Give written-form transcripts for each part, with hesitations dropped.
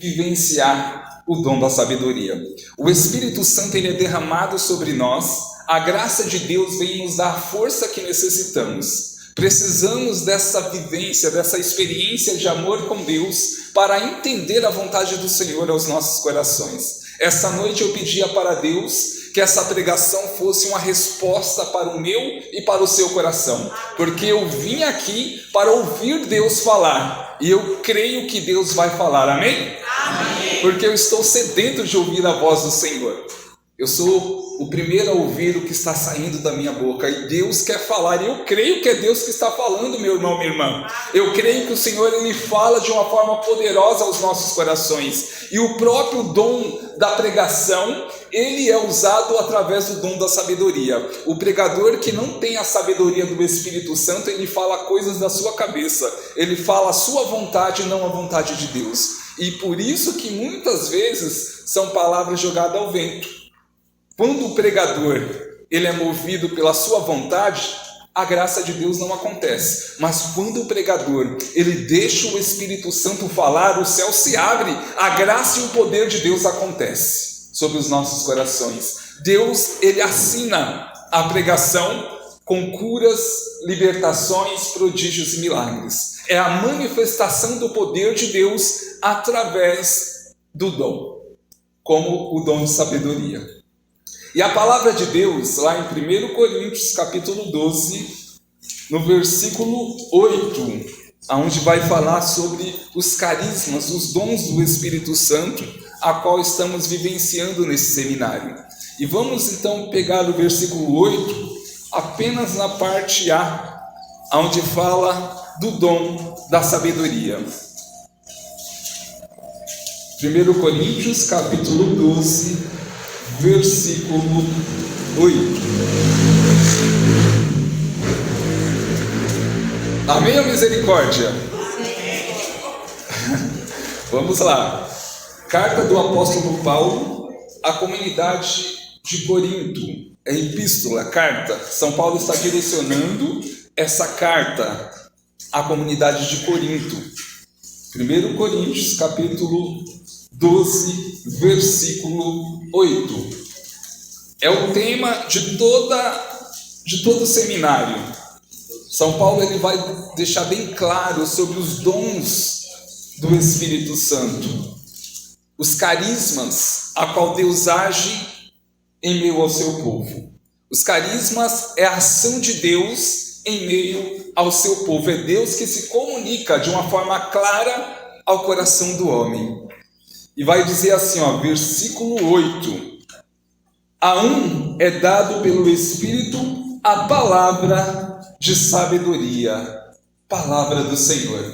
vivenciar o dom da sabedoria. O Espírito Santo ele é derramado sobre nós, a graça de Deus vem nos dar a força que necessitamos. Precisamos dessa vivência, dessa experiência de amor com Deus para entender a vontade do Senhor aos nossos corações. Essa noite eu pedia para Deus que essa pregação fosse uma resposta para o meu e para o seu coração, porque eu vim aqui para ouvir Deus falar, e eu creio que Deus vai falar, amém? Amém. Porque eu estou sedento de ouvir a voz do Senhor. Eu sou o primeiro a ouvir o que está saindo da minha boca, e Deus quer falar, e eu creio que é Deus que está falando, meu irmão, minha irmã. Eu creio que o Senhor ele fala de uma forma poderosa aos nossos corações, e o próprio dom da pregação, ele é usado através do dom da sabedoria. O pregador que não tem a sabedoria do Espírito Santo, ele fala coisas da sua cabeça, ele fala a sua vontade, não a vontade de Deus, e por isso que muitas vezes são palavras jogadas ao vento. Quando o pregador ele é movido pela sua vontade, a graça de Deus não acontece. Mas quando o pregador ele deixa o Espírito Santo falar, o céu se abre, a graça e o poder de Deus acontece sobre os nossos corações. Deus ele assina a pregação com curas, libertações, prodígios e milagres. É a manifestação do poder de Deus através do dom, como o dom de sabedoria. E a palavra de Deus, lá em 1 Coríntios, capítulo 12, no versículo 8, onde vai falar sobre os carismas, os dons do Espírito Santo, a qual estamos vivenciando nesse seminário. E vamos então pegar o versículo 8, apenas na parte A, onde fala do dom da sabedoria. 1 Coríntios, capítulo 12, versículo 8. Amém ou misericórdia? Vamos lá. Carta do apóstolo Paulo à comunidade de Corinto. É epístola, carta. São Paulo está direcionando essa carta à comunidade de Corinto. 1 Coríntios, capítulo 12, versículo 8. É o tema de todo o seminário. São Paulo ele vai deixar bem claro sobre os dons do Espírito Santo, os carismas a qual Deus age em meio ao seu povo. Os carismas é a ação de Deus em meio ao seu povo. É Deus que se comunica de uma forma clara ao coração do homem. E vai dizer assim, versículo 8. A um é dado pelo Espírito a palavra de sabedoria, palavra do Senhor.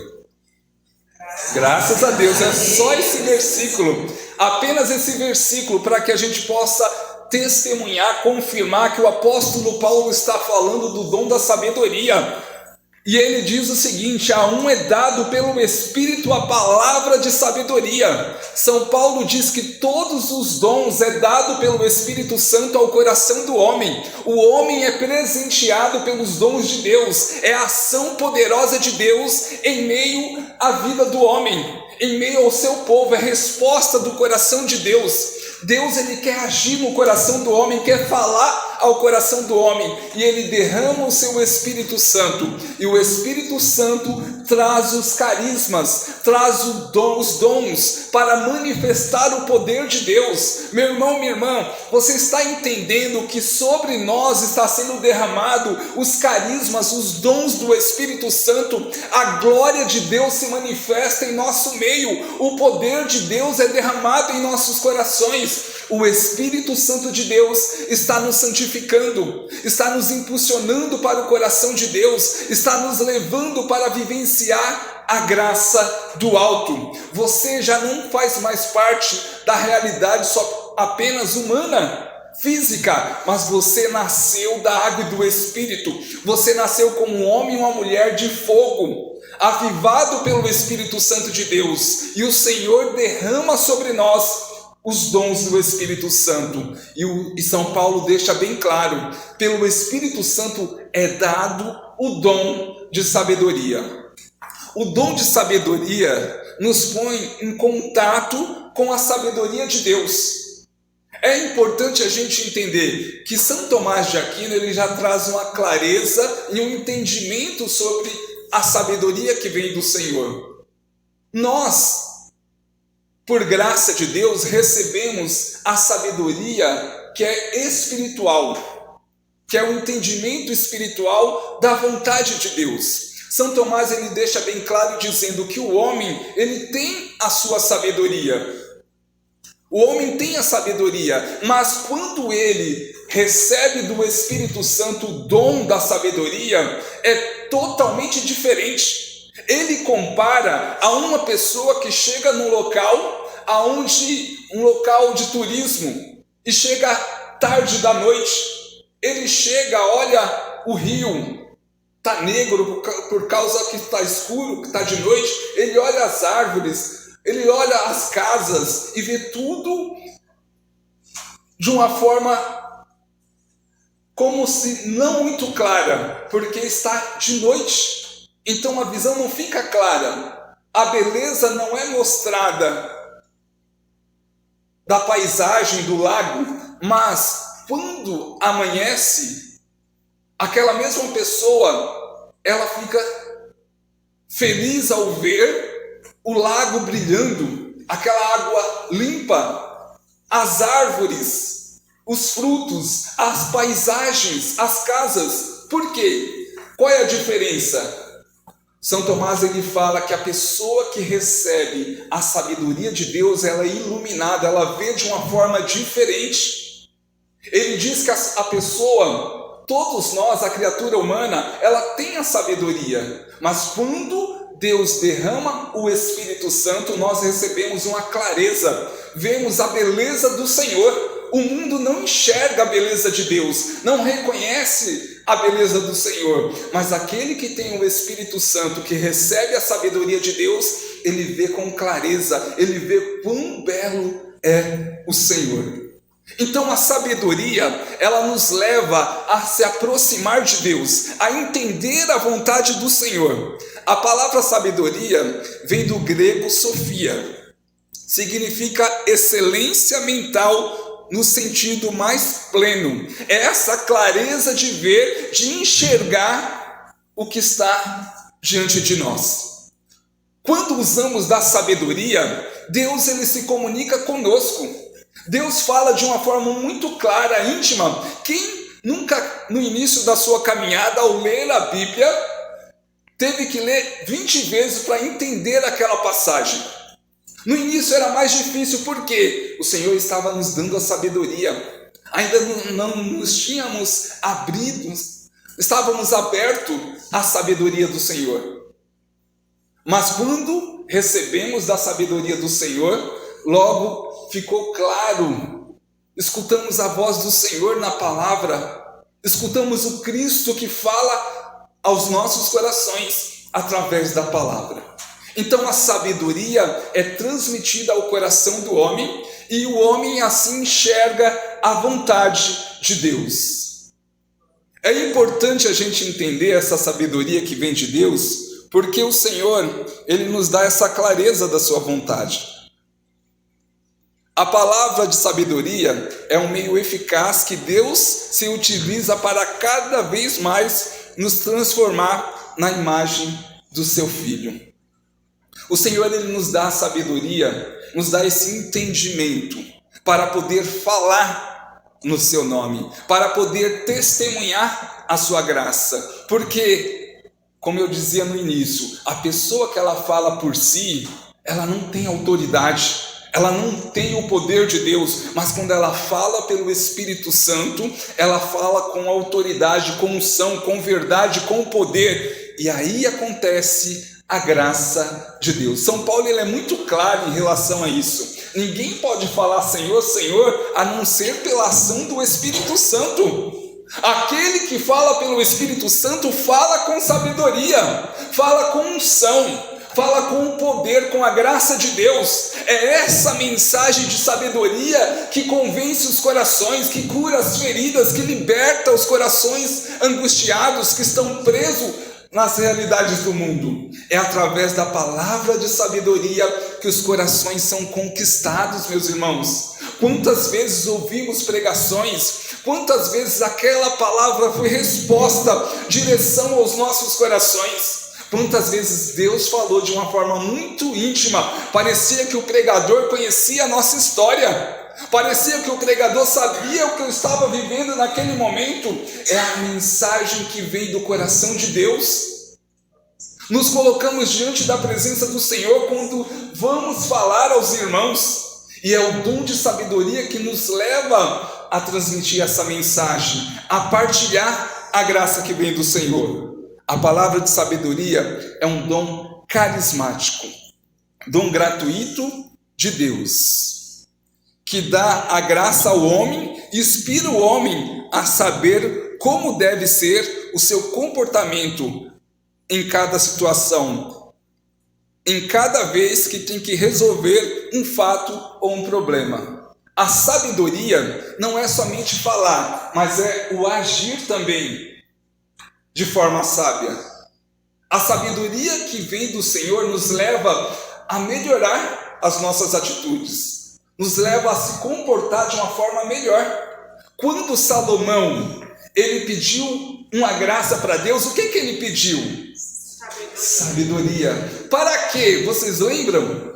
Graças a Deus, é só esse versículo, apenas esse versículo, para que a gente possa testemunhar, confirmar que o apóstolo Paulo está falando do dom da sabedoria. E ele diz o seguinte: a um é dado pelo Espírito a palavra de sabedoria. São Paulo diz que todos os dons é dado pelo Espírito Santo ao coração do homem. O homem é presenteado pelos dons de Deus. É a ação poderosa de Deus em meio à vida do homem, em meio ao seu povo. É resposta do coração de Deus. Deus ele quer agir no coração do homem, quer falar ao coração do homem, e ele derrama o seu Espírito Santo, e o Espírito Santo traz os carismas, traz os dons para manifestar o poder de Deus. Meu irmão, minha irmã, você está entendendo que sobre nós está sendo derramado os carismas, os dons do Espírito Santo? A glória de Deus se manifesta em nosso meio, o poder de Deus é derramado em nossos corações. O Espírito Santo de Deus está nos santificando, está nos impulsionando para o coração de Deus, está nos levando para vivenciar a graça do alto. Você já não faz mais parte da realidade só apenas humana, física, mas você nasceu da água e do Espírito. Você nasceu como um homem e uma mulher de fogo, avivado pelo Espírito Santo de Deus, e o Senhor derrama sobre nós os dons do Espírito Santo. E São Paulo deixa bem claro: pelo Espírito Santo é dado o dom de sabedoria. O dom de sabedoria nos põe em contato com a sabedoria de Deus. É importante a gente entender que São Tomás de Aquino ele já traz uma clareza e um entendimento sobre a sabedoria que vem do Senhor. Nós, por graça de Deus, recebemos a sabedoria que é espiritual, que é o entendimento espiritual da vontade de Deus. São Tomás ele deixa bem claro dizendo que o homem ele tem a sua sabedoria. O homem tem a sabedoria, mas quando ele recebe do Espírito Santo o dom da sabedoria, é totalmente diferente. Ele compara a uma pessoa que chega num local, um local de turismo, e chega tarde da noite. Ele chega, olha o rio, está negro por causa que está escuro, que está de noite. Ele olha as árvores, ele olha as casas e vê tudo de uma forma como se não muito clara, porque está de noite. Então a visão não fica clara. A beleza não é mostrada da paisagem do lago, mas quando amanhece, aquela mesma pessoa, ela fica feliz ao ver o lago brilhando, aquela água limpa, as árvores, os frutos, as paisagens, as casas. Por quê? Qual é a diferença? São Tomás ele fala que a pessoa que recebe a sabedoria de Deus, ela é iluminada, ela vê de uma forma diferente. Ele diz que a pessoa, todos nós, a criatura humana, ela tem a sabedoria, mas quando Deus derrama o Espírito Santo, nós recebemos uma clareza, vemos a beleza do Senhor. O mundo não enxerga a beleza de Deus, não reconhece a beleza do Senhor, mas aquele que tem o Espírito Santo, que recebe a sabedoria de Deus, ele vê com clareza, ele vê quão belo é o Senhor. Então a sabedoria, ela nos leva a se aproximar de Deus, a entender a vontade do Senhor. A palavra sabedoria vem do grego sofia, significa excelência mental no sentido mais pleno. É essa clareza de ver, de enxergar o que está diante de nós. Quando usamos da sabedoria, Deus ele se comunica conosco. Deus fala de uma forma muito clara, íntima. Quem nunca, no início da sua caminhada, ao ler a Bíblia, teve que ler 20 vezes para entender aquela passagem? No início era mais difícil, porque o Senhor estava nos dando a sabedoria. Ainda não nos tínhamos abrido, estávamos abertos à sabedoria do Senhor. Mas quando recebemos da sabedoria do Senhor, logo ficou claro, escutamos a voz do Senhor na palavra, escutamos o Cristo que fala aos nossos corações através da palavra. Então a sabedoria é transmitida ao coração do homem, e o homem assim enxerga a vontade de Deus. É importante a gente entender essa sabedoria que vem de Deus, porque o Senhor, ele nos dá essa clareza da sua vontade. A palavra de sabedoria é um meio eficaz que Deus se utiliza para cada vez mais nos transformar na imagem do seu Filho. O Senhor ele nos dá a sabedoria, nos dá esse entendimento para poder falar no seu nome, para poder testemunhar a sua graça. Porque, como eu dizia no início, a pessoa que ela fala por si, ela não tem autoridade. Ela não tem o poder de Deus, mas quando ela fala pelo Espírito Santo, ela fala com autoridade, com unção, com verdade, com poder. E aí acontece a graça de Deus. São Paulo ele é muito claro em relação a isso. Ninguém pode falar Senhor, Senhor, a não ser pela ação do Espírito Santo. Aquele que fala pelo Espírito Santo fala com sabedoria, fala com unção, fala com o poder, com a graça de Deus. É essa mensagem de sabedoria que convence os corações, que cura as feridas, que liberta os corações angustiados, que estão presos nas realidades do mundo. É através da palavra de sabedoria que os corações são conquistados, meus irmãos. Quantas vezes ouvimos pregações, quantas vezes aquela palavra foi resposta, direção aos nossos corações. Quantas vezes Deus falou de uma forma muito íntima, parecia que o pregador conhecia a nossa história, parecia que o pregador sabia o que eu estava vivendo naquele momento. É a mensagem que vem do coração de Deus. Nos colocamos diante da presença do Senhor quando vamos falar aos irmãos, e é o dom de sabedoria que nos leva a transmitir essa mensagem, a partilhar a graça que vem do Senhor. A palavra de sabedoria é um dom carismático, dom gratuito de Deus, que dá a graça ao homem e inspira o homem a saber como deve ser o seu comportamento em cada situação, em cada vez que tem que resolver um fato ou um problema. A sabedoria não é somente falar, mas é o agir também de forma sábia. A sabedoria que vem do Senhor nos leva a melhorar as nossas atitudes, nos leva a se comportar de uma forma melhor. Quando Salomão, ele pediu uma graça para Deus, o que ele pediu? Sabedoria. Para quê? Vocês lembram?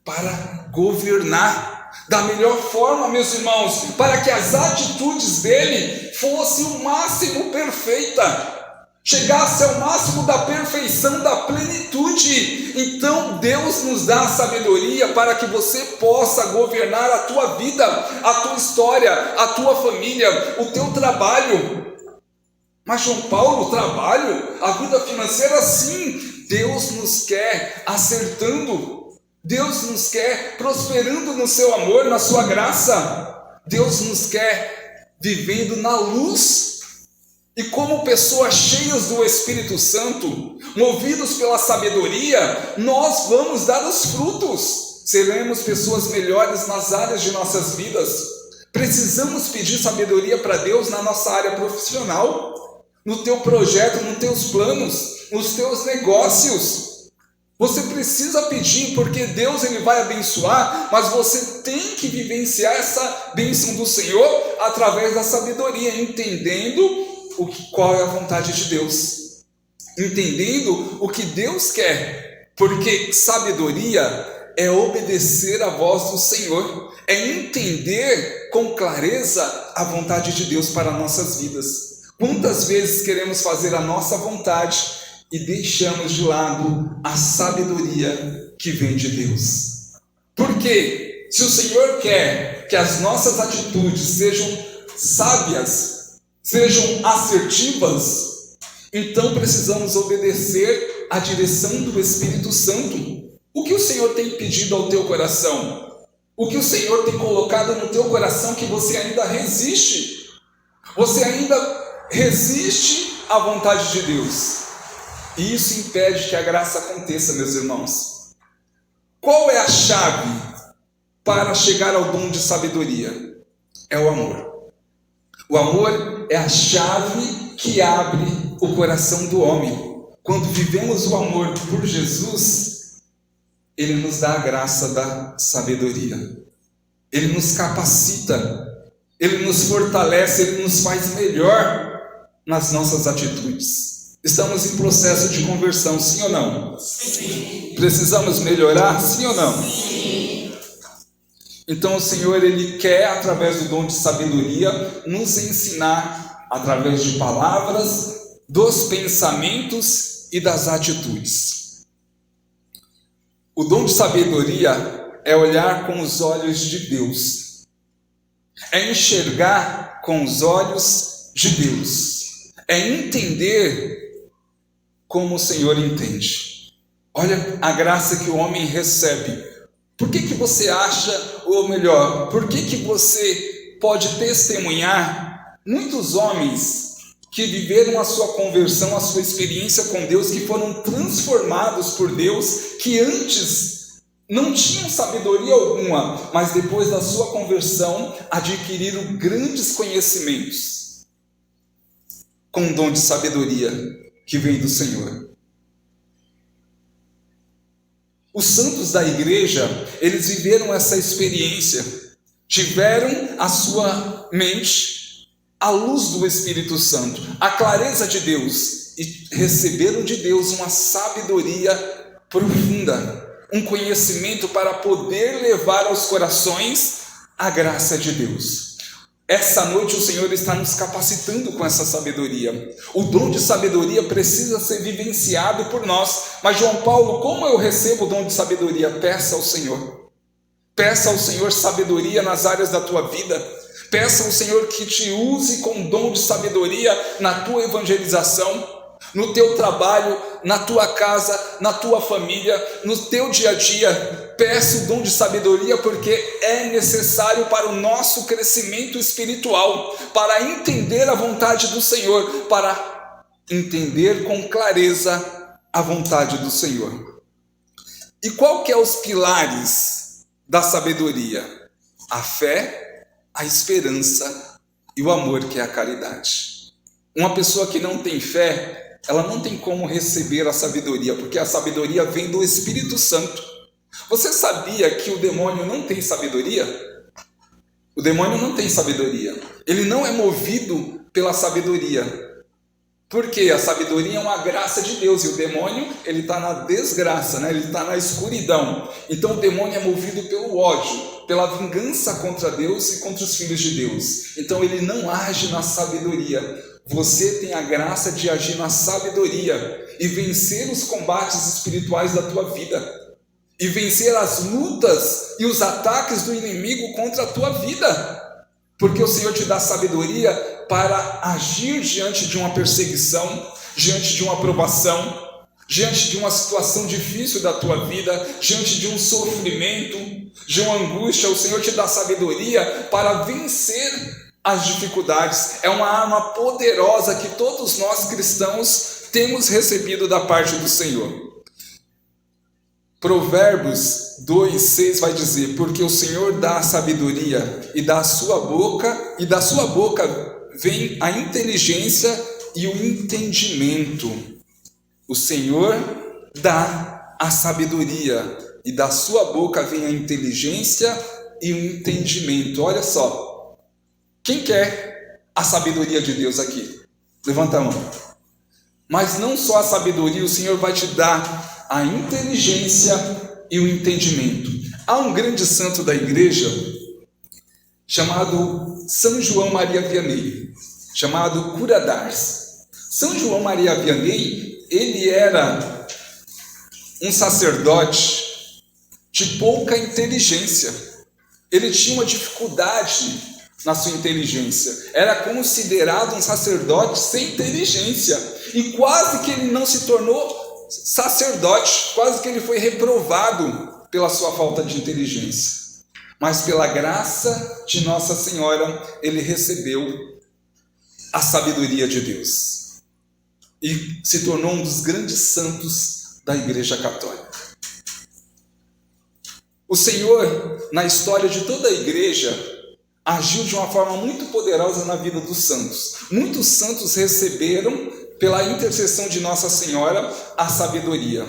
Para governar da melhor forma, meus irmãos, para que as atitudes dele fossem o máximo perfeita, chegasse ao máximo da perfeição, da plenitude. Então Deus nos dá a sabedoria para que você possa governar a tua vida, a tua história, a tua família, o teu trabalho. Mas João Paulo, o trabalho, a vida financeira, sim, Deus nos quer acertando, Deus nos quer prosperando no seu amor, na sua graça. Deus nos quer vivendo na luz. E como pessoas cheias do Espírito Santo, movidos pela sabedoria, nós vamos dar os frutos. Seremos pessoas melhores nas áreas de nossas vidas. Precisamos pedir sabedoria para Deus na nossa área profissional, no teu projeto, nos teus planos, nos teus negócios. Você precisa pedir, porque Deus ele vai abençoar, mas você tem que vivenciar essa bênção do Senhor através da sabedoria, entendendo qual é a vontade de Deus, entendendo o que Deus quer, porque sabedoria é obedecer à voz do Senhor, é entender com clareza a vontade de Deus para nossas vidas. Quantas vezes queremos fazer a nossa vontade e deixamos de lado a sabedoria que vem de Deus? Porque se o Senhor quer que as nossas atitudes sejam sábias, sejam assertivas, então precisamos obedecer à direção do Espírito Santo. O que o Senhor tem pedido ao teu coração? O que o Senhor tem colocado no teu coração que você ainda resiste? Você ainda resiste à vontade de Deus. E isso impede que a graça aconteça, meus irmãos. Qual é a chave para chegar ao dom de sabedoria? É o amor. O amor é a chave que abre o coração do homem. Quando vivemos o amor por Jesus, Ele nos dá a graça da sabedoria. Ele nos capacita, Ele nos fortalece, Ele nos faz melhor nas nossas atitudes. Estamos em processo de conversão, sim ou não? Sim. Precisamos melhorar, sim ou não? Sim. Então o Senhor, Ele quer, através do dom de sabedoria, nos ensinar, através de palavras, dos pensamentos e das atitudes. O dom de sabedoria é olhar com os olhos de Deus, é enxergar com os olhos de Deus, é entender como o Senhor entende. Olha a graça que o homem recebe. Por que você acha, ou melhor, por que você pode testemunhar muitos homens que viveram a sua conversão, a sua experiência com Deus, que foram transformados por Deus, que antes não tinham sabedoria alguma, mas depois da sua conversão adquiriram grandes conhecimentos com o dom de sabedoria que vem do Senhor. Os santos da igreja, eles viveram essa experiência, tiveram a sua mente a luz do Espírito Santo, a clareza de Deus, e receberam de Deus uma sabedoria profunda, um conhecimento para poder levar aos corações a graça de Deus. Essa noite o Senhor está nos capacitando com essa sabedoria. O dom de sabedoria precisa ser vivenciado por nós. Mas João Paulo, como eu recebo o dom de sabedoria? Peça ao Senhor. Peça ao Senhor sabedoria nas áreas da tua vida. Peça ao Senhor que te use com o dom de sabedoria na tua evangelização, no teu trabalho, na tua casa, na tua família, no teu dia a dia. Peça o dom de sabedoria, porque é necessário para o nosso crescimento espiritual, para entender a vontade do Senhor, para entender com clareza a vontade do Senhor. E qual que é os pilares da sabedoria? A fé, a esperança e o amor, que é a caridade. Uma pessoa que não tem fé, ela não tem como receber a sabedoria, porque a sabedoria vem do Espírito Santo. Você sabia que o demônio não tem sabedoria? O demônio não tem sabedoria. Ele não é movido pela sabedoria. Porque a sabedoria é uma graça de Deus, e o demônio, ele está na desgraça, né? Ele está na escuridão. Então o demônio é movido pelo ódio, pela vingança contra Deus e contra os filhos de Deus. Então ele não age na sabedoria. Você tem a graça de agir na sabedoria e vencer os combates espirituais da tua vida, e vencer as lutas e os ataques do inimigo contra a tua vida, porque o Senhor te dá sabedoria para agir diante de uma perseguição, diante de uma provação, diante de uma situação difícil da tua vida, diante de um sofrimento, de uma angústia. O Senhor te dá sabedoria para vencer as dificuldades. É uma arma poderosa que todos nós cristãos temos recebido da parte do Senhor. Provérbios 2:6 vai dizer: porque o Senhor dá a sabedoria, e da sua boca vem a inteligência e o entendimento. O Senhor dá a sabedoria, e da sua boca vem a inteligência e o entendimento. Olha só, quem quer a sabedoria de Deus aqui? Levanta a mão. Mas não só a sabedoria, o Senhor vai te dar a inteligência e o entendimento. Há um grande santo da igreja chamado São João Maria Vianney, chamado Cura d'Ars. São João Maria Vianney, ele era um sacerdote de pouca inteligência. Ele tinha uma dificuldade na sua inteligência. Era considerado um sacerdote sem inteligência, e quase que ele não se tornou sacerdote, quase que ele foi reprovado pela sua falta de inteligência. Mas pela graça de Nossa Senhora, ele recebeu a sabedoria de Deus e se tornou um dos grandes santos da Igreja Católica. O Senhor, na história de toda a igreja, agiu de uma forma muito poderosa na vida dos santos. Muitos santos receberam, pela intercessão de Nossa Senhora, a sabedoria.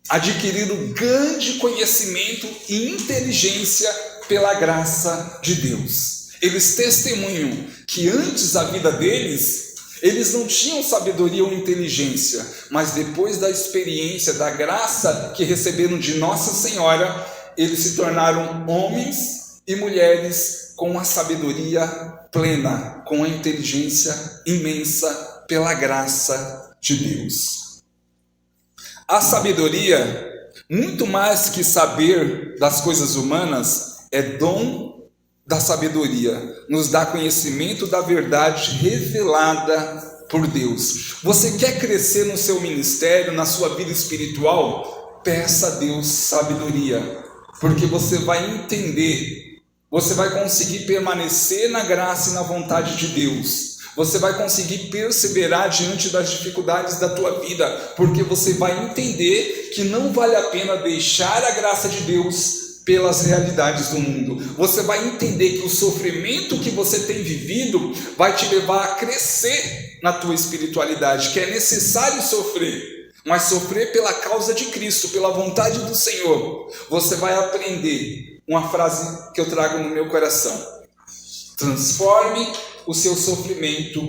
Adquiriram grande conhecimento e inteligência pela graça de Deus. Eles testemunham que antes da vida deles, eles não tinham sabedoria ou inteligência, mas depois da experiência, da graça que receberam de Nossa Senhora, eles se tornaram homens e mulheres com a sabedoria plena, com a inteligência imensa pela graça de Deus. A sabedoria, muito mais que saber das coisas humanas, é dom da sabedoria. Nos dá conhecimento da verdade revelada por Deus. Você quer crescer no seu ministério, na sua vida espiritual? Peça a Deus sabedoria, porque você vai entender, você vai conseguir permanecer na graça e na vontade de Deus. Você vai conseguir perseverar diante das dificuldades da tua vida, porque você vai entender que não vale a pena deixar a graça de Deus pelas realidades do mundo. Você vai entender que o sofrimento que você tem vivido vai te levar a crescer na tua espiritualidade, que é necessário sofrer, mas sofrer pela causa de Cristo, pela vontade do Senhor. Você vai aprender uma frase que eu trago no meu coração: transforme o seu sofrimento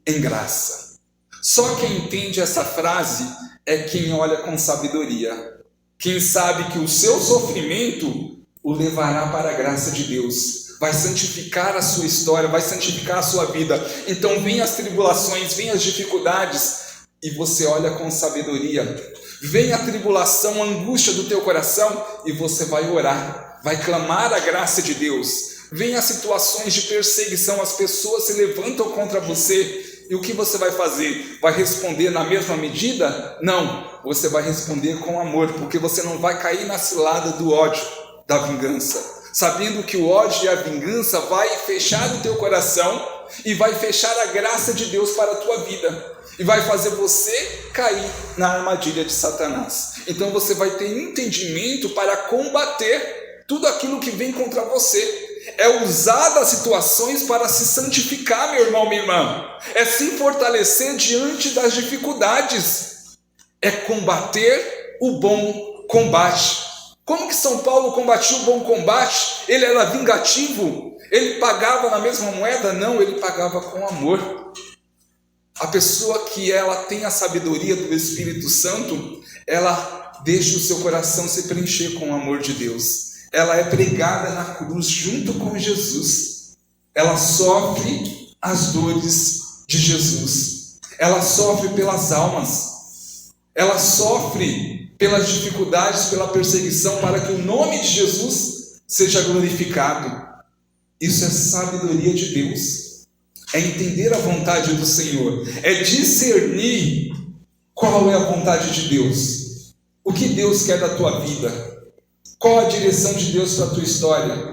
em graça. Só quem entende essa frase é quem olha com sabedoria. Quem sabe que o seu sofrimento o levará para a graça de Deus, vai santificar a sua história, vai santificar a sua vida. Então vem as tribulações, vem as dificuldades, e você olha com sabedoria. Vem a tribulação, a angústia do teu coração, e você vai orar, vai clamar a graça de Deus. Vem as situações de perseguição, as pessoas se levantam contra você, e o que você vai fazer? Vai responder na mesma medida? Não, você vai responder com amor, porque você não vai cair na cilada do ódio, da vingança, sabendo que o ódio e a vingança vai fechar o teu coração e vai fechar a graça de Deus para a tua vida, e vai fazer você cair na armadilha de Satanás. Então você vai ter entendimento para combater tudo aquilo que vem contra você. É usar das situações para se santificar, meu irmão, minha irmã. É se fortalecer diante das dificuldades. É combater o bom combate. Como que São Paulo combatia o bom combate? Ele era vingativo? Ele pagava na mesma moeda? Não, ele pagava com amor. A pessoa que ela tem a sabedoria do Espírito Santo, ela deixa o seu coração se preencher com o amor de Deus. Ela é pregada na cruz junto com Jesus. Ela sofre as dores de Jesus. Ela sofre pelas almas. Ela sofre pelas dificuldades, pela perseguição, para que o nome de Jesus seja glorificado. Isso é sabedoria de Deus. É entender a vontade do Senhor. É discernir qual é a vontade de Deus. O que Deus quer da tua vida. Qual a direção de Deus para a tua história?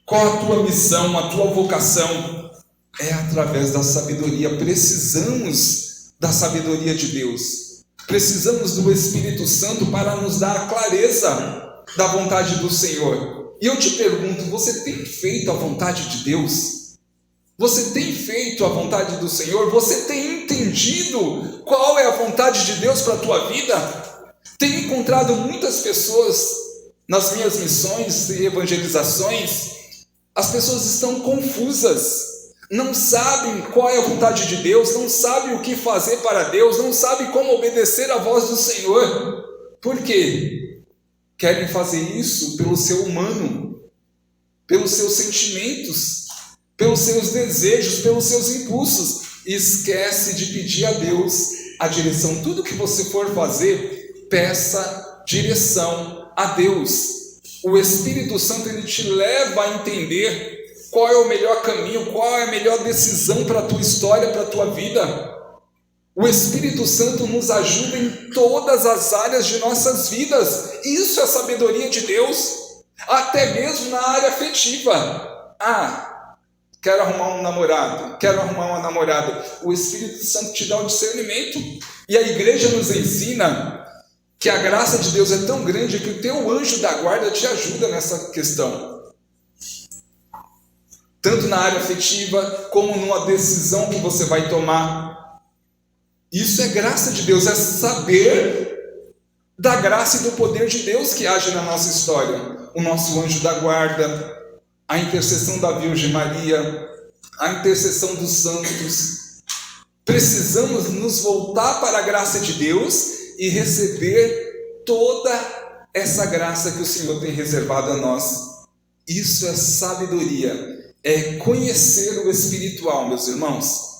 Qual a tua missão, a tua vocação? É através da sabedoria. Precisamos da sabedoria de Deus. Precisamos do Espírito Santo para nos dar a clareza da vontade do Senhor. E eu te pergunto, você tem feito a vontade de Deus? Você tem feito a vontade do Senhor? Você tem entendido qual é a vontade de Deus para a tua vida? Tenho encontrado muitas pessoas nas minhas missões e evangelizações. As pessoas estão confusas, não sabem qual é a vontade de Deus, não sabem o que fazer para Deus, não sabem como obedecer à voz do Senhor. Por quê? Querem fazer isso pelo seu humano, pelos seus sentimentos, pelos seus desejos, pelos seus impulsos, e esquece de pedir a Deus a direção. Tudo que você for fazer, peça direção a Deus. O Espírito Santo, ele te leva a entender qual é o melhor caminho, qual é a melhor decisão para a tua história, para a tua vida. O Espírito Santo nos ajuda em todas as áreas de nossas vidas. Isso é sabedoria de Deus, até mesmo na área afetiva. Quero arrumar um namorado, quero arrumar uma namorada. O Espírito Santo te dá o discernimento, e a igreja nos ensina que a graça de Deus é tão grande que o teu anjo da guarda te ajuda nessa questão. Tanto na área afetiva, como numa decisão que você vai tomar. Isso é graça de Deus, é saber da graça e do poder de Deus que age na nossa história. O nosso anjo da guarda, a intercessão da Virgem Maria, a intercessão dos santos. Precisamos nos voltar para a graça de Deus e receber toda essa graça que o Senhor tem reservado a nós. Isso é sabedoria, é conhecer o espiritual, meus irmãos.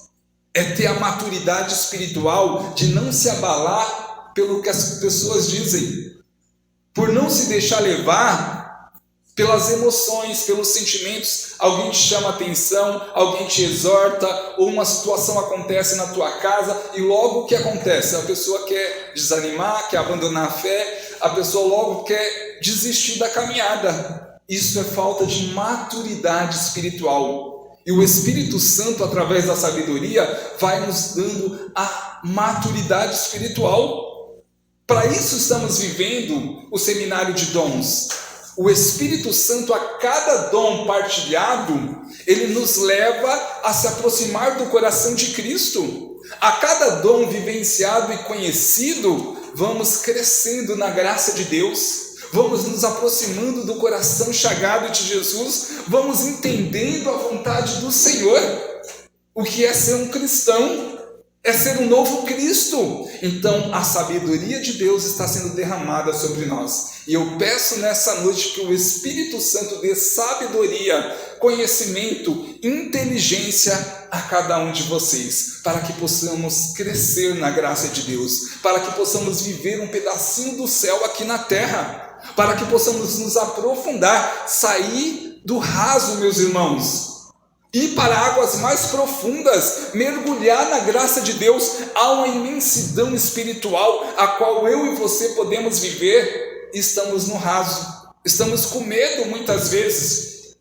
É ter a maturidade espiritual de não se abalar pelo que as pessoas dizem, por não se deixar levar pelas emoções, pelos sentimentos. Alguém te chama a atenção, alguém te exorta, ou uma situação acontece na tua casa, e logo o que acontece? A pessoa quer desanimar, quer abandonar a fé, a pessoa logo quer desistir da caminhada. Isso é falta de maturidade espiritual. E o Espírito Santo, através da sabedoria, vai nos dando a maturidade espiritual. Para isso estamos vivendo o seminário de dons. O Espírito Santo, a cada dom partilhado, ele nos leva a se aproximar do coração de Cristo. A cada dom vivenciado e conhecido, vamos crescendo na graça de Deus, vamos nos aproximando do coração chagado de Jesus, vamos entendendo a vontade do Senhor. O que é ser um cristão? É ser um novo Cristo. Então a sabedoria de Deus está sendo derramada sobre nós. E eu peço nessa noite que o Espírito Santo dê sabedoria, conhecimento, inteligência a cada um de vocês, para que possamos crescer na graça de Deus, para que possamos viver um pedacinho do céu aqui na terra, para que possamos nos aprofundar, sair do raso, meus irmãos, ir para águas mais profundas, mergulhar na graça de Deus. Há uma imensidão espiritual a qual eu e você podemos viver. Estamos no raso, estamos com medo muitas vezes.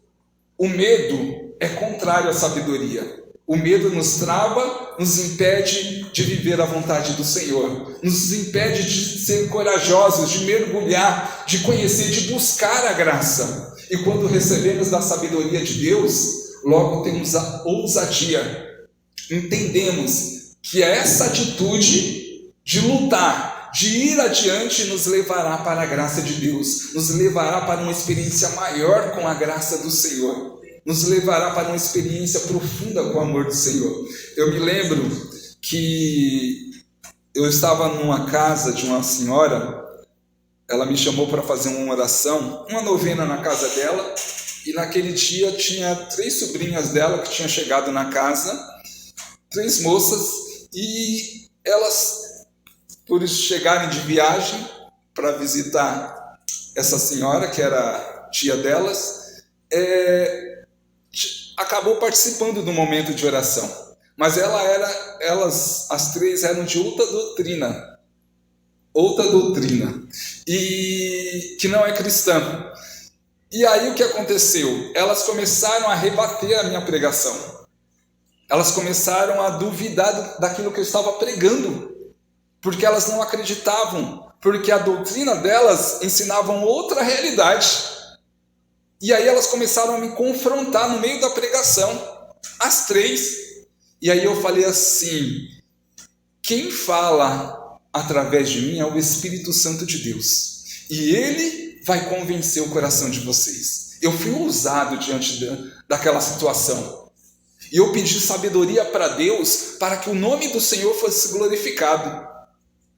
O medo é contrário à sabedoria. O medo nos trava, nos impede de viver a vontade do Senhor, nos impede de ser corajosos, de mergulhar, de conhecer, de buscar a graça. E quando recebemos da sabedoria de Deus, logo temos a ousadia, entendemos que essa atitude de lutar, de ir adiante, nos levará para a graça de Deus, nos levará para uma experiência maior com a graça do Senhor, nos levará para uma experiência profunda com o amor do Senhor. Eu me lembro que eu estava numa casa de uma senhora, ela me chamou para fazer uma oração, uma novena na casa dela. E naquele dia tinha 3 sobrinhas dela que tinham chegado na casa, 3 moças, e elas, por chegarem de viagem para visitar essa senhora, que era tia delas, acabou participando do momento de oração. Mas elas, as 3, eram de outra doutrina, e que não é cristã. E aí o que aconteceu? Elas começaram a rebater a minha pregação. Elas começaram a duvidar daquilo que eu estava pregando, porque elas não acreditavam, porque a doutrina delas ensinava outra realidade. E aí elas começaram a me confrontar no meio da pregação, as 3. E aí eu falei assim: quem fala através de mim é o Espírito Santo de Deus, e Ele vai convencer o coração de vocês. Eu fui ousado diante daquela situação. E eu pedi sabedoria para Deus, para que o nome do Senhor fosse glorificado.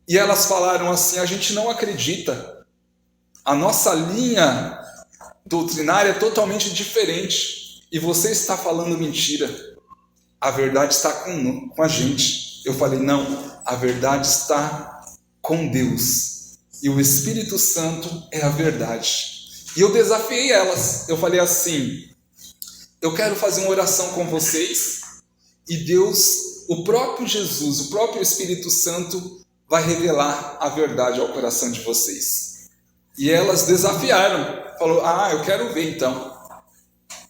E elas falaram assim: a gente não acredita. A nossa linha doutrinária é totalmente diferente. E você está falando mentira. A verdade está com a gente. Eu falei: não, a verdade está com Deus. E o Espírito Santo é a verdade. E eu desafiei elas. Eu falei assim: eu quero fazer uma oração com vocês, e Deus, o próprio Jesus, o próprio Espírito Santo vai revelar a verdade ao coração de vocês. E elas desafiaram. Falou: eu quero ver então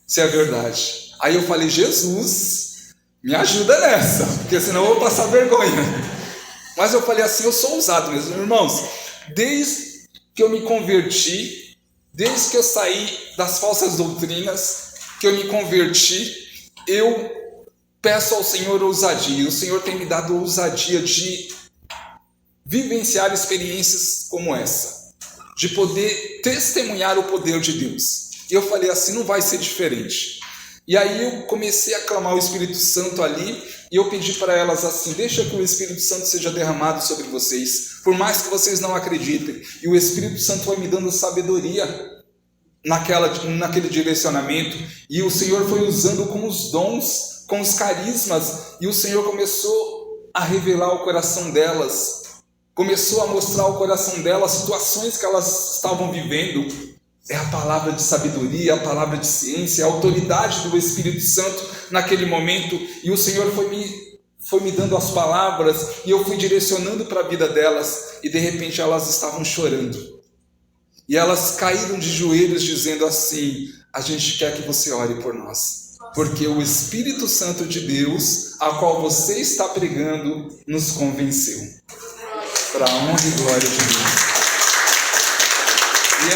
se é verdade. Aí eu falei: Jesus, me ajuda nessa, porque senão eu vou passar vergonha. Mas eu falei assim: eu sou ousado mesmo, irmãos. Desde que eu me converti, desde que eu saí das falsas doutrinas, que eu me converti, eu peço ao Senhor ousadia. O Senhor tem me dado ousadia de vivenciar experiências como essa, de poder testemunhar o poder de Deus. E eu falei assim: não vai ser diferente. E aí eu comecei a clamar o Espírito Santo ali, e eu pedi para elas assim: deixa que o Espírito Santo seja derramado sobre vocês, por mais que vocês não acreditem. E o Espírito Santo vai me dando sabedoria naquele direcionamento, e o Senhor foi usando com os dons, com os carismas, e o Senhor começou a revelar o coração delas, começou a mostrar ao coração delas as situações que elas estavam vivendo. É a palavra de sabedoria, a palavra de ciência, a autoridade do Espírito Santo naquele momento. E o Senhor foi me dando as palavras, e eu fui direcionando para a vida delas, e de repente elas estavam chorando. E elas caíram de joelhos dizendo assim: a gente quer que você ore por nós, porque o Espírito Santo de Deus, a qual você está pregando, nos convenceu. Para a honra e glória de Deus. E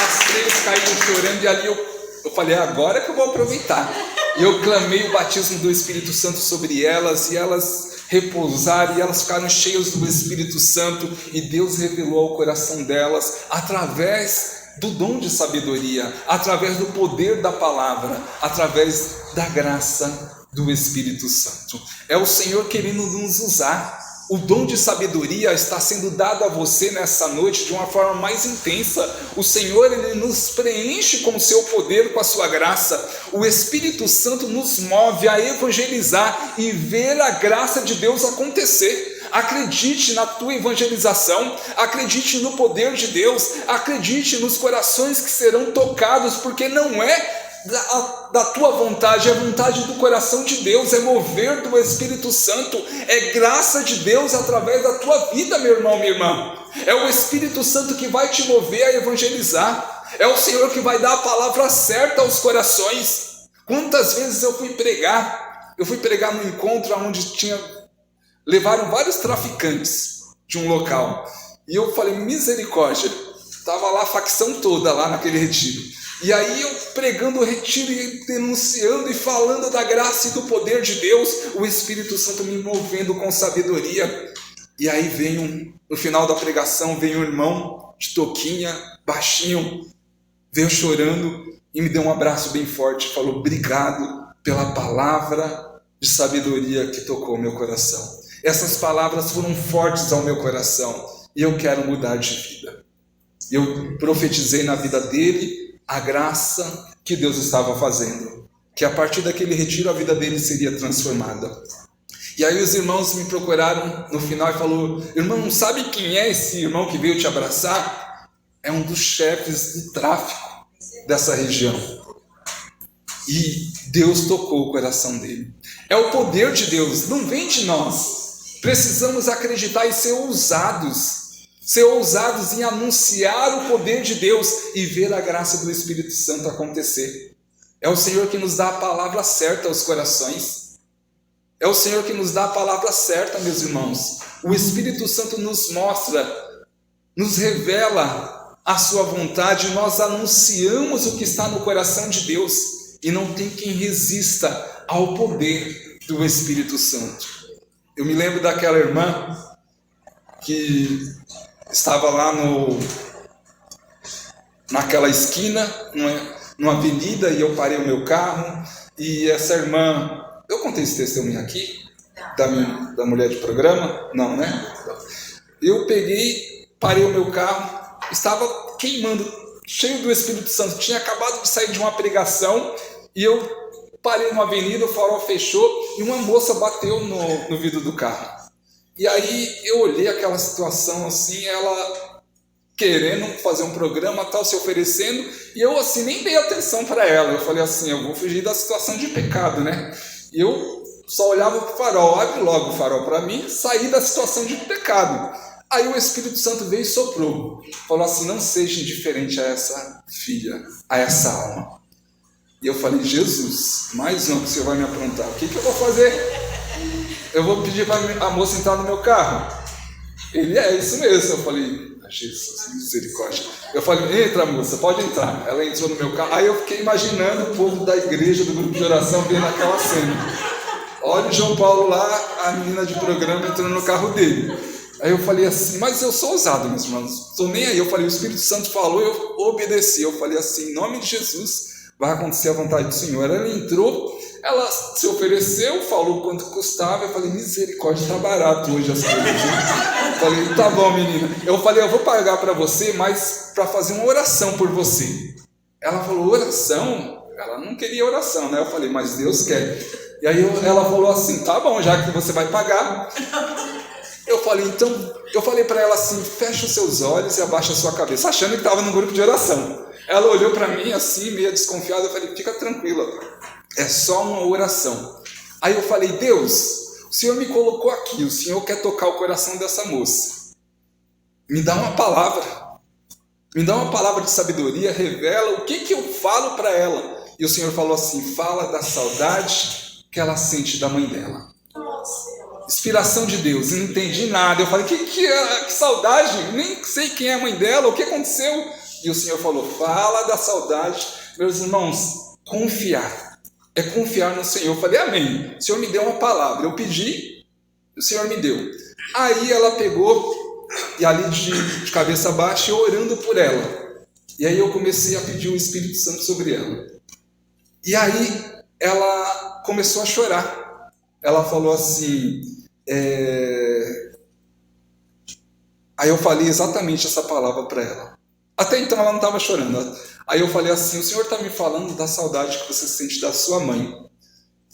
as 3 caíram chorando, e ali eu falei, agora que eu vou aproveitar. E eu clamei o batismo do Espírito Santo sobre elas, e elas repousaram, e elas ficaram cheias do Espírito Santo, e Deus revelou ao coração delas, através do dom de sabedoria, através do poder da palavra, através da graça do Espírito Santo. É o Senhor querendo nos usar. O dom de sabedoria está sendo dado a você nessa noite de uma forma mais intensa. O Senhor, Ele nos preenche com o seu poder, com a sua graça. O Espírito Santo nos move a evangelizar e ver a graça de Deus acontecer. Acredite na tua evangelização, acredite no poder de Deus, acredite nos corações que serão tocados, porque não é da tua vontade, é vontade do coração de Deus, é mover do Espírito Santo, é graça de Deus através da tua vida, meu irmão, minha irmã. É o Espírito Santo que vai te mover a evangelizar, é o Senhor que vai dar a palavra certa aos corações. Quantas vezes eu fui pregar num encontro onde levaram vários traficantes de um local, e eu falei, misericórdia, estava lá a facção toda lá naquele retiro. E aí eu pregando o retiro e denunciando e falando da graça e do poder de Deus, o Espírito Santo me movendo com sabedoria. E aí no final da pregação, veio um irmão de touquinha, baixinho, veio chorando e me deu um abraço bem forte, falou, obrigado pela palavra de sabedoria que tocou o meu coração. Essas palavras foram fortes ao meu coração e eu quero mudar de vida. Eu profetizei na vida dele a graça que Deus estava fazendo, que a partir daquele retiro a vida dele seria transformada. E aí os irmãos me procuraram no final e falaram, irmão, sabe quem é esse irmão que veio te abraçar? É um dos chefes do tráfico dessa região. E Deus tocou o coração dele. É o poder de Deus, não vem de nós. Precisamos acreditar e ser ousados em anunciar o poder de Deus e ver a graça do Espírito Santo acontecer. É o Senhor que nos dá a palavra certa aos corações. É o Senhor que nos dá a palavra certa, meus irmãos. O Espírito Santo nos mostra, nos revela a sua vontade, e nós anunciamos o que está no coração de Deus, e não tem quem resista ao poder do Espírito Santo. Eu me lembro daquela irmã que estava lá naquela esquina, numa avenida, e eu parei o meu carro, e essa irmã, eu contei esse testemunho aqui, da mulher de programa? Não, né? Eu parei o meu carro, estava queimando, cheio do Espírito Santo, tinha acabado de sair de uma pregação, e eu parei numa avenida, o farol fechou, e uma moça bateu no vidro do carro. E aí eu olhei aquela situação assim, ela querendo fazer um programa, tal, se oferecendo, e eu assim nem dei atenção para ela. Eu falei assim, eu vou fugir da situação de pecado, né? E eu só olhava para o farol, abre logo o farol para mim, sair da situação de pecado. Aí o Espírito Santo veio e soprou, falou assim, não seja indiferente a essa filha, a essa alma. E eu falei, Jesus, mais uma que o Senhor vai me aprontar, o que eu vou fazer? Eu vou pedir para a moça entrar no meu carro. Ele, é isso mesmo. Eu falei, Jesus, misericórdia. Eu falei, entra moça, pode entrar. Ela entrou no meu carro. Aí eu fiquei imaginando o povo da igreja, do grupo de oração, vendo aquela cena. Olha o João Paulo lá, a menina de programa entrando no carro dele. Aí eu falei assim, mas eu sou ousado, meus irmãos. Estou nem aí. Eu falei, o Espírito Santo falou, eu obedeci. Eu falei assim, em nome de Jesus, vai acontecer a vontade do Senhor. Ela entrou, ela se ofereceu, falou quanto custava. Eu falei, misericórdia, está barato hoje as coisas. Eu falei, tá bom, menina. Eu falei, eu vou pagar para você, mas para fazer uma oração por você. Ela falou, oração? Ela não queria oração, né? Eu falei, mas Deus quer. E aí ela falou assim, tá bom, já que você vai pagar. Eu falei para ela assim, fecha os seus olhos e abaixa a sua cabeça, achando que estava no grupo de oração. Ela olhou para mim assim, meio desconfiada. Eu falei, fica tranquila, é só uma oração. Aí eu falei, Deus, o Senhor me colocou aqui, o Senhor quer tocar o coração dessa moça. Me dá uma palavra de sabedoria, revela o que eu falo para ela. E o Senhor falou assim, fala da saudade que ela sente da mãe dela. Inspiração de Deus, não entendi nada. Eu falei, que saudade, nem sei quem é a mãe dela, o que aconteceu? E o Senhor falou, fala da saudade. Meus irmãos, confiar. É confiar no Senhor. Eu falei, amém. O Senhor me deu uma palavra. Eu pedi, o Senhor me deu. Aí ela pegou, e ali de cabeça baixa, orando por ela. E aí eu comecei a pedir o Espírito Santo sobre ela. E aí ela começou a chorar. Ela falou assim... Aí eu falei exatamente essa palavra para ela. Até então ela não estava chorando. Aí eu falei assim, o Senhor está me falando da saudade que você sente da sua mãe.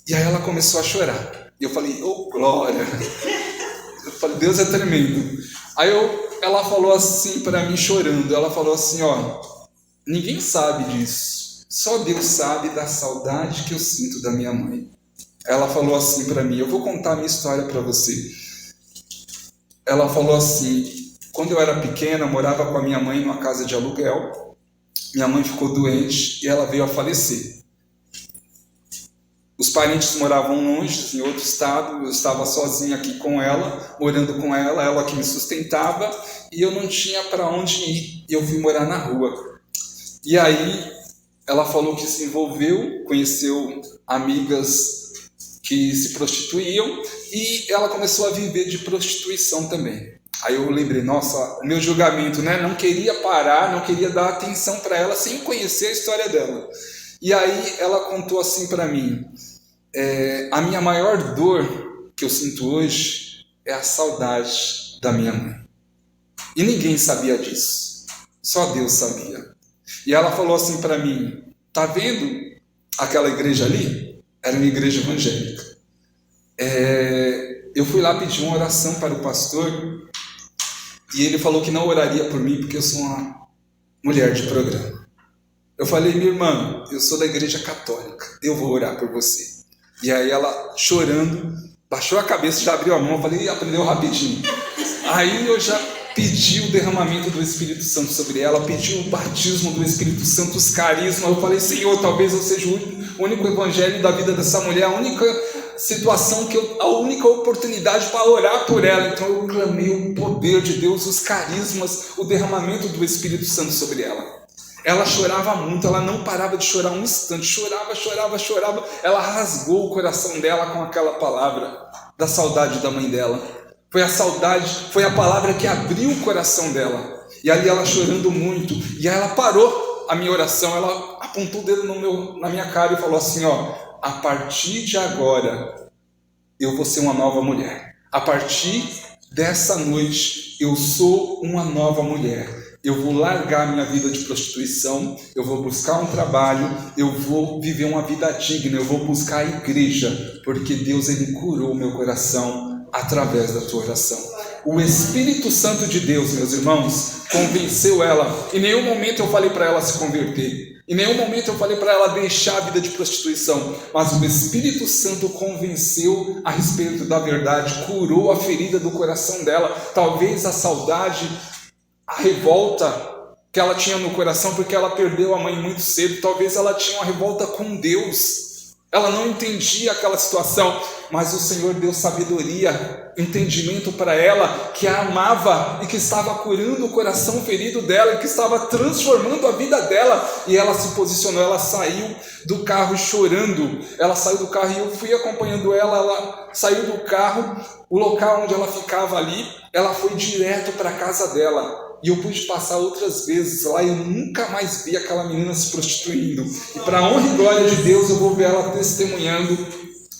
E aí ela começou a chorar. E eu falei, oh glória. Eu falei, Deus é tremendo. Aí ela falou assim para mim chorando. Ela falou assim, ó, ninguém sabe disso. Só Deus sabe da saudade que eu sinto da minha mãe. Ela falou assim para mim, eu vou contar a minha história para você. Ela falou assim, quando eu era pequena, eu morava com a minha mãe numa casa de aluguel. Minha mãe ficou doente e ela veio a falecer. Os parentes moravam longe, em outro estado, eu estava sozinho aqui com ela, morando com ela, ela que me sustentava, e eu não tinha para onde ir, e eu fui morar na rua. E aí, ela falou que se envolveu, conheceu amigas que se prostituíam, e ela começou a viver de prostituição também. Aí eu lembrei, nossa, o meu julgamento, né? Não queria parar, não queria dar atenção para ela sem conhecer a história dela. E aí ela contou assim para mim, a minha maior dor que eu sinto hoje é a saudade da minha mãe. E ninguém sabia disso, só Deus sabia. E ela falou assim para mim, tá vendo aquela igreja ali? Era uma igreja evangélica. Eu fui lá pedir uma oração para o pastor e ele falou que não oraria por mim porque eu sou uma mulher de programa. Eu falei, minha irmã, eu sou da igreja católica, eu vou orar por você. E aí ela, chorando, baixou a cabeça, já abriu a mão, eu falei, aprendeu rapidinho. Aí eu já pedi o derramamento do Espírito Santo sobre ela, pedi o batismo do Espírito Santo, os carismas. Eu falei, Senhor, talvez eu seja o único evangelho da vida dessa mulher, a única situação, a única oportunidade para orar por ela. Então eu clamei o poder de Deus, os carismas, o derramamento do Espírito Santo sobre ela. Ela chorava muito, ela não parava de chorar um instante, chorava. Ela rasgou o coração dela com aquela palavra da saudade da mãe dela. Foi a saudade, foi a palavra que abriu o coração dela. E ali ela chorando muito, e aí ela parou a minha oração, ela apontou o dedo na minha cara e falou assim, ó, a partir de agora eu vou ser uma nova mulher. A partir dessa noite eu sou uma nova mulher. Eu vou largar minha vida de prostituição, eu vou buscar um trabalho, eu vou viver uma vida digna, eu vou buscar a igreja, porque Deus ele curou o meu coração através da tua oração. O Espírito Santo de Deus, meus irmãos, convenceu ela. Em nenhum momento eu falei para ela se converter. Em nenhum momento eu falei para ela deixar a vida de prostituição. Mas o Espírito Santo convenceu a respeito da verdade, curou a ferida do coração dela. Talvez a saudade, a revolta que ela tinha no coração, porque ela perdeu a mãe muito cedo. Talvez ela tinha uma revolta com Deus. Ela não entendia aquela situação, mas o Senhor deu sabedoria, entendimento para ela, que a amava e que estava curando o coração ferido dela e que estava transformando a vida dela. E ela se posicionou, ela saiu do carro chorando. Ela saiu do carro e eu fui acompanhando ela. Ela saiu do carro, o local onde ela ficava ali, ela foi direto para a casa dela. E eu pude passar outras vezes lá e eu nunca mais vi aquela menina se prostituindo. E para a honra e glória de Deus, eu vou ver ela testemunhando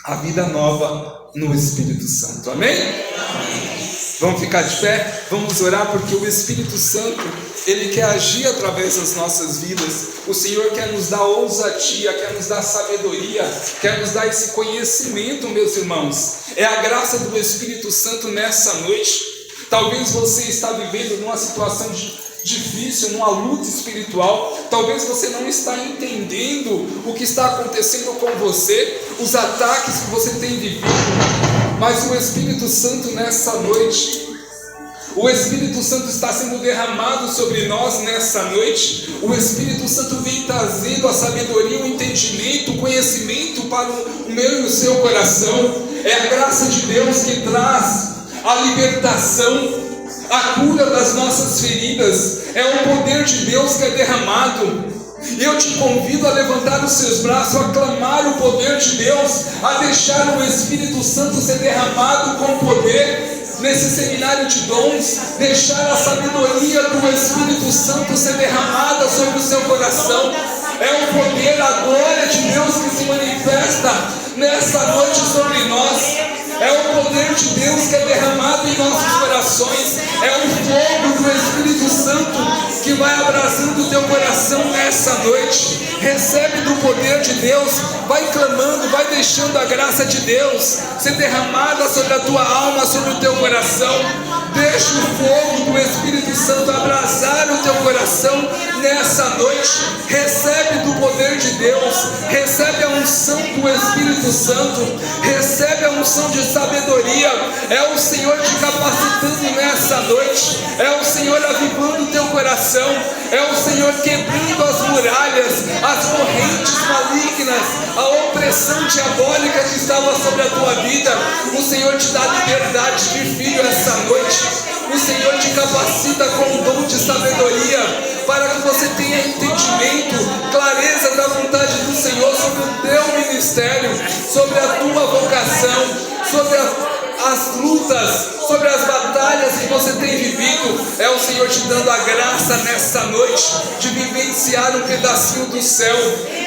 a vida nova no Espírito Santo. Amém? Amém. Vamos ficar de pé? Vamos orar, porque o Espírito Santo, ele quer agir através das nossas vidas. O Senhor quer nos dar ousadia, quer nos dar sabedoria, quer nos dar esse conhecimento, meus irmãos. É a graça do Espírito Santo nessa noite. Talvez você está vivendo numa situação difícil, numa luta espiritual. Talvez você não está entendendo o que está acontecendo com você, os ataques que você tem vivido. Mas o Espírito Santo nessa noite, o Espírito Santo está sendo derramado sobre nós nessa noite. O Espírito Santo vem trazendo a sabedoria, o entendimento, o conhecimento para o meu e o seu coração. É a graça de Deus que traz a libertação, A cura das nossas feridas é o poder de Deus que é derramado. E eu te convido a levantar os seus braços, a clamar o poder de Deus, a deixar o Espírito Santo ser derramado com poder nesse seminário de dons, deixar a sabedoria do Espírito Santo ser derramada sobre o seu coração. É o poder, a glória de Deus que se manifesta nessa noite sobre nós. É o poder de Deus que é derramado em nossos corações. É o fogo do Espírito Santo que vai abrasando o teu coração nessa noite. Recebe do poder de Deus. Vai clamando, vai deixando a graça de Deus ser derramada sobre a tua alma, sobre o teu coração. Deixa o fogo do Espírito Santo abrasar o teu coração nessa noite. Recebe do poder de Deus. Recebe a unção do Espírito Santo. Recebe a unção de sabedoria. É o Senhor te capacitando nessa noite. É o Senhor avivando o teu coração. É o Senhor quebrando as muralhas, as correntes malignas, a opressão diabólica que estava sobre a tua vida. O Senhor te dá liberdade de filho essa noite. O Senhor te capacita com o dom de sabedoria, para que você tenha entendimento, clareza da vontade do Senhor sobre o teu ministério, sobre a tua vocação, sobre as lutas, sobre as batalhas que você tem vivido. É o Senhor te dando a graça nessa noite de vivenciar um pedacinho do céu.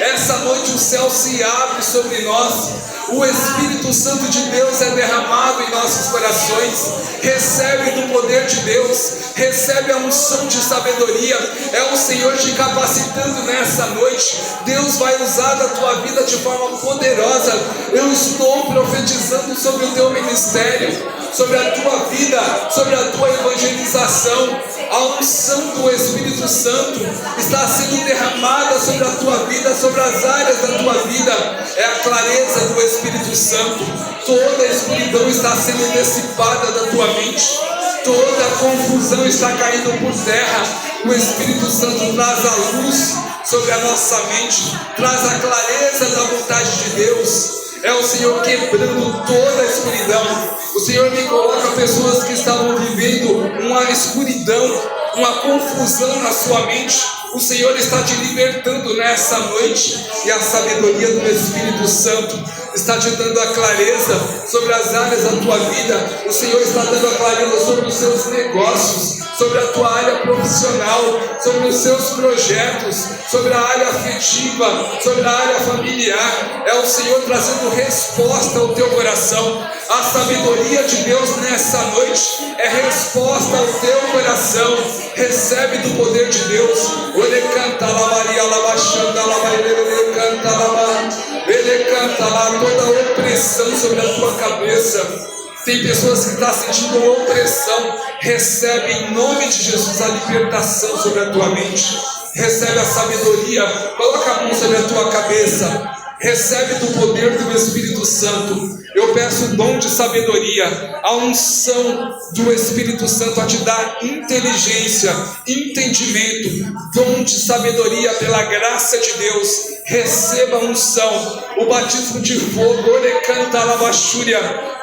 Essa noite o céu se abre sobre nós. O Espírito Santo de Deus é derramado em nossos corações. Recebe do poder de Deus. Recebe a unção de sabedoria. É o Senhor te capacitando nessa noite. Deus vai usar a tua vida de forma poderosa. Eu estou profetizando sobre o teu ministério, sobre a tua vida, sobre a tua evangelização. A unção do Espírito Santo está sendo derramada sobre a tua vida, sobre as áreas da tua vida. É a clareza do Espírito Santo. Toda a escuridão está sendo dissipada da tua mente. Toda a confusão está caindo por terra. O Espírito Santo traz a luz sobre a nossa mente, traz a clareza da vontade de Deus. É o Senhor quebrando toda a escuridão. O Senhor me coloca pessoas que estavam vivendo uma escuridão, uma confusão na sua mente. O Senhor está te libertando nessa noite. E a sabedoria do Espírito Santo está te dando a clareza sobre as áreas da tua vida. O Senhor está dando a clareza sobre os seus negócios, sobre a tua área profissional, sobre os seus projetos, sobre a área afetiva, sobre a área familiar. É o Senhor trazendo resposta ao teu coração. A sabedoria de Deus nessa noite é resposta ao teu coração. Recebe do poder de Deus. Ele canta lá, Maria, lá, baixando, lá, ele canta lá, ele canta lá, toda opressão sobre a tua cabeça. Tem pessoas que estão sentindo opressão. Recebe em nome de Jesus a libertação sobre a tua mente. Recebe a sabedoria. Coloca a mão sobre a tua cabeça. Recebe do poder do Espírito Santo. Eu peço o dom de sabedoria, a unção do Espírito Santo a te dar inteligência, entendimento, dom de sabedoria pela graça de Deus. Receba a unção, o batismo de fogo. Ore canta lá, baixúria.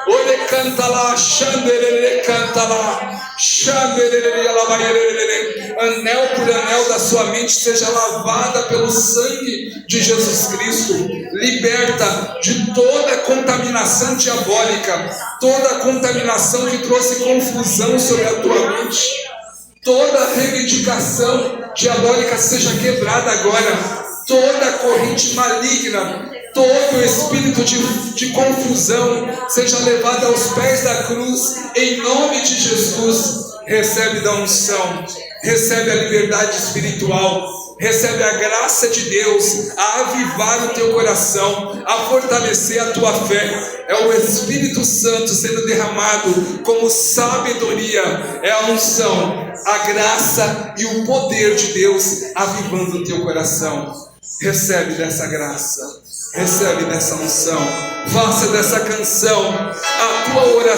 Ore canta lá, xanderere canta lá, xanderere lá, anel por anel da sua mente seja lavada pelo sangue de Jesus Cristo. Liberta de toda contaminação diabólica, toda contaminação que trouxe confusão sobre a tua mente. Toda reivindicação diabólica seja quebrada agora. Toda corrente maligna, todo espírito de confusão seja levado aos pés da cruz, em nome de Jesus. Recebe da unção, recebe a liberdade espiritual, recebe a graça de Deus a avivar o teu coração, a fortalecer a tua fé. É o Espírito Santo sendo derramado como sabedoria, é a unção, a graça e o poder de Deus avivando o teu coração. Recebe dessa graça, recebe dessa unção, faça dessa canção a tua oração.